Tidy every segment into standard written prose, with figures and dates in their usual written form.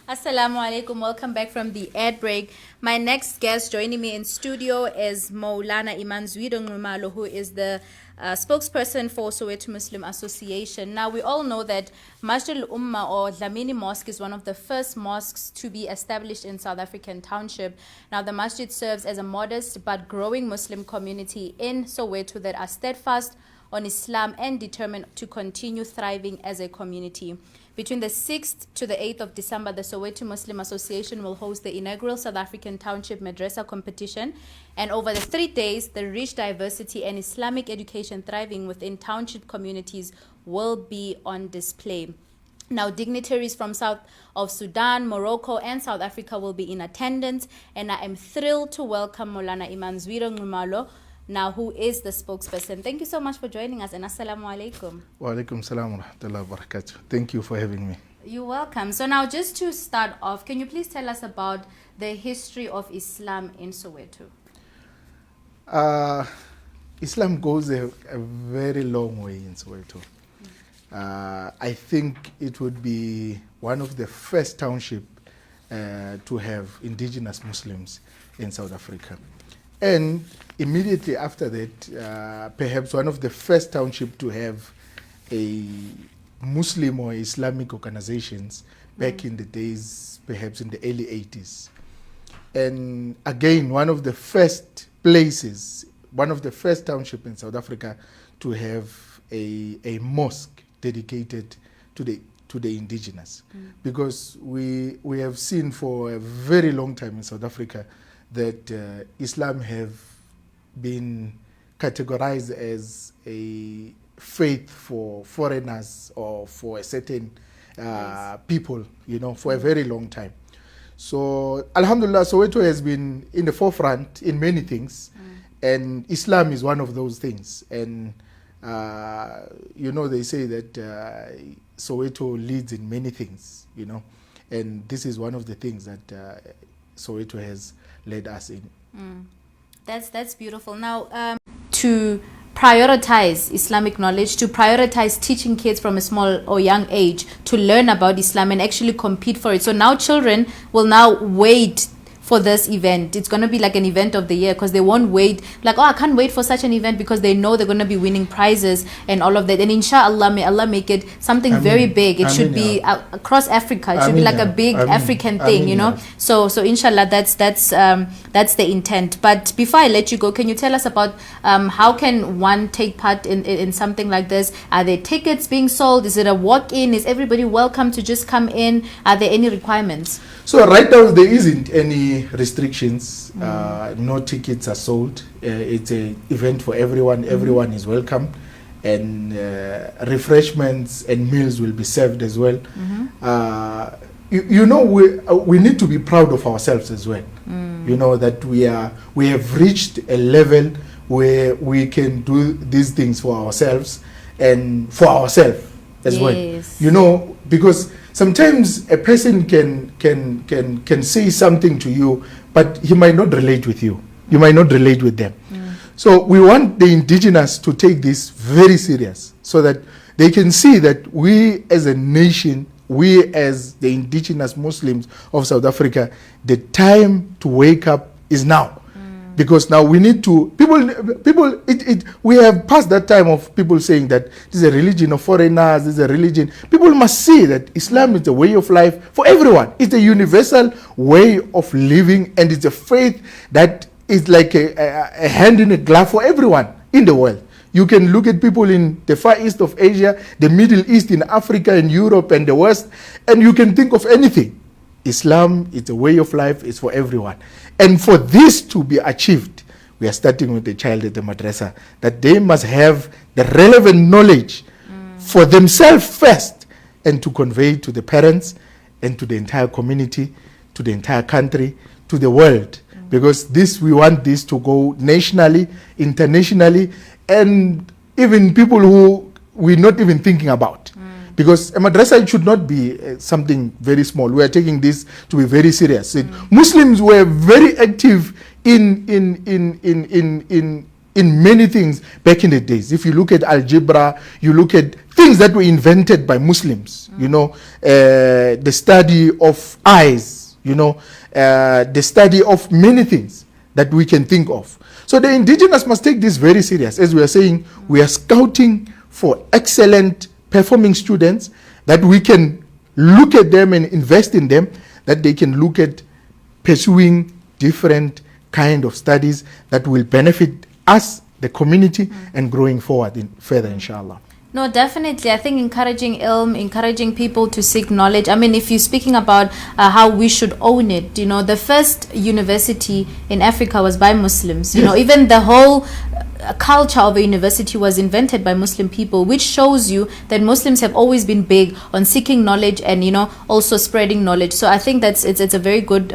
Assalamu alaikum. Welcome back from the ad break. My next guest joining me in studio is Moulana Ndlovu, who is the spokesperson for Soweto Muslim Association. Now, we all know that Masjid al-Ummah or Dlamini Mosque is one of the first mosques to be established in South African Township. Now, the masjid serves as a modest but growing Muslim community in Soweto that are steadfast on Islam and determined to continue thriving as a community. Between the 6th to the 8th of December, the Soweto Muslim Association will host the inaugural South African Township Madressah Competition. And over the 3 days, the rich diversity and Islamic education thriving within township communities will be on display. Now, dignitaries from South of Sudan, Morocco, and South Africa will be in attendance. And I am thrilled to welcome Moulana Ndlovu, now who is the spokesperson. Thank you so much for joining us, and assalamu alaikum. Wa alaikum salam wa rahmatullahi wa barakatuh. Thank you for having me. You're welcome. So now, just to start off, can you please tell us about the history of Islam in Soweto? Islam goes a very long way in Soweto. I think it would be one of the first township to have indigenous Muslims in South Africa. And immediately after that, perhaps one of the first township to have a Muslim or Islamic organizations back in the days, perhaps in the early 80s. And again, one of the first places, one of the first township in South Africa to have a mosque dedicated to the indigenous. Because we have seen for a very long time in South Africa that Islam have been categorized as a faith for foreigners or for a certain people, for a very long time. So, Alhamdulillah, Soweto has been in the forefront in many things, and Islam is one of those things. And, they say that Soweto leads in many things, and this is one of the things that Soweto has led us in. That's beautiful. Now, to prioritize Islamic knowledge, to prioritize teaching kids from a small or young age to learn about Islam and actually compete for it. So now children will now wait for this event. It's going to be like an event of the year because they won't wait like, I can't wait for such an event because they know they're going to be winning prizes and all of that. And inshallah, may Allah make it something very big. It should be across Africa. It should be like a big African thing, So inshallah, that's the intent. But before I let you go, can you tell us about how can one take part in something like this? Are there tickets being sold? Is it a walk-in? Is everybody welcome to just come in? Are there any requirements? So right now there isn't any restrictions. No tickets are sold. It's an event for everyone. Everyone is welcome, and refreshments and meals will be served as well. We need to be proud of ourselves as well. That we have reached a level where we can do these things for ourselves and for ourselves as well. Because sometimes a person can say something to you, but he might not relate with you. You might not relate with them. So we want the indigenous to take this very serious so that they can see that we as a nation, we as the indigenous Muslims of South Africa, the time to wake up is now. Because now we need to, we have passed that time of people saying that this is a religion of foreigners, this is a religion. People must see that Islam is a way of life for everyone. It's a universal way of living, and it's a faith that is like a hand in a glove for everyone in the world. You can look at people in the Far East of Asia, the Middle East, in Africa, and Europe, and the West, and you can think of anything. Islam is a way of life, it's for everyone. And for this to be achieved, we are starting with the child at the madrasa, that they must have the relevant knowledge for themselves first, and to convey to the parents and to the entire community, to the entire country, to the world. Because we want this to go nationally, internationally, and even people who we're not even thinking about. Because a madrasa should not be something very small. We are taking this to be very serious. Muslims were very active in many things back in the days. If you look at algebra, you look at things that were invented by Muslims, you know, the study of eyes, you know, the study of many things that we can think of. So the indigenous must take this very serious. As we are saying, we are scouting for excellent performing students that we can look at them and invest in them, that they can look at pursuing different kind of studies that will benefit us, the community, and growing forward further, inshallah. No, definitely. I think encouraging ilm, encouraging people to seek knowledge. I mean, if you're speaking about how we should own it, you know, the first university in Africa was by Muslims. You know, even the whole culture of a university was invented by Muslim people, which shows you that Muslims have always been big on seeking knowledge and, you know, also spreading knowledge. So I think it's a very good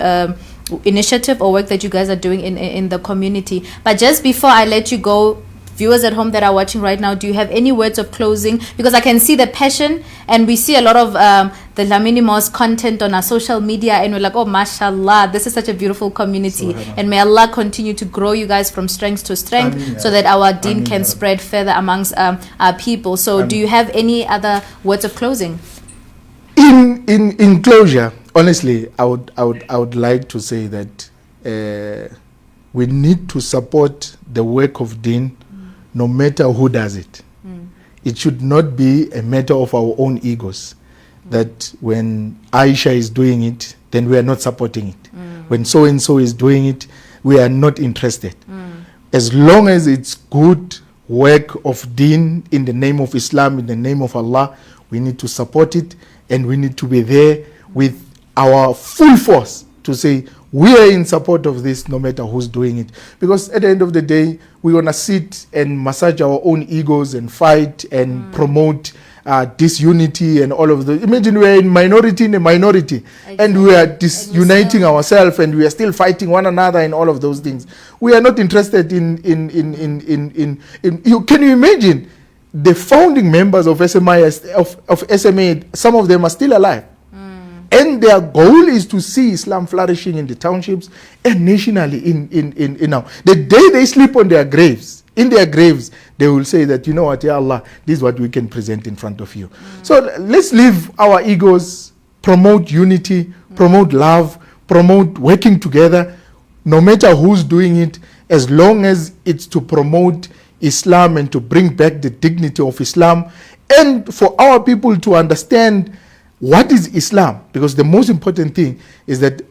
initiative or work that you guys are doing in the community. But just before I let you go, viewers at home that are watching right now, do you have any words of closing? Because I can see the passion, and we see a lot of the Dlamini Mosque content on our social media, and we're like, oh, mashallah, this is such a beautiful community. And may Allah continue to grow you guys from strength to strength. Ameen, so that our deen can spread further amongst our people. So do you have any other words of closing? In closure, honestly, I would like to say that we need to support the work of deen, no matter who does it. It should not be a matter of our own egos, that when Aisha is doing it, then we are not supporting it. When so-and-so is doing it, we are not interested. As long as it's good work of deen in the name of Islam, in the name of Allah, we need to support it, and we need to be there with our full force to say, we are in support of this no matter who's doing it. Because at the end of the day, we want to sit and massage our own egos and fight and promote disunity and all of the. Imagine we are in a minority, and we are disuniting ourselves, and we are still fighting one another and all of those things. We are not interested in you. Can you imagine the founding members of SMA, some of them are still alive. And their goal is to see Islam flourishing in the townships and nationally in now. The day they sleep on their graves, in their graves, they will say that, you know what, Ya Allah, this is what we can present in front of you. So let's leave our egos, promote unity, promote love, promote working together, no matter who's doing it, as long as it's to promote Islam and to bring back the dignity of Islam, and for our people to understand what is Islam? Because the most important thing is that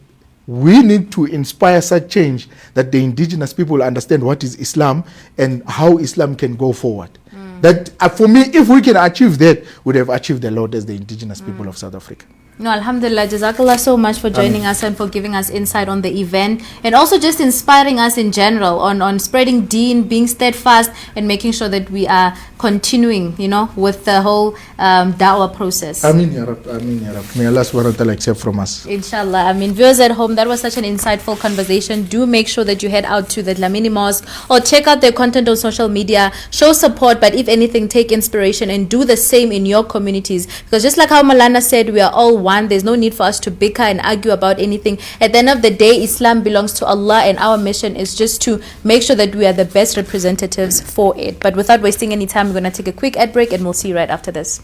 we need to inspire such change that the indigenous people understand what is Islam and how Islam can go forward. That for me, if we can achieve that, we'd have achieved a lot as the indigenous people of South Africa. No, alhamdulillah, jazakallah so much for joining us and for giving us insight on the event, and also just inspiring us in general on spreading deen, being steadfast, and making sure that we are continuing, you know, with the whole da'wah process. Ameen ya Rab, Ameen ya Rab. May Allah subhanahu wa ta'ala accept from us. Inshallah. I mean, viewers at home, that was such an insightful conversation. Do make sure that you head out to the Dlamini Mosque or check out their content on social media. Show support, but if anything, take inspiration and do the same in your communities. Because just like how Moulana said, we are all one. There's no need for us to bicker and argue about anything. At the end of the day, Islam belongs to Allah, and our mission is just to make sure that we are the best representatives for it. But without wasting any time, we're going to take a quick ad break, and we'll see you right after this.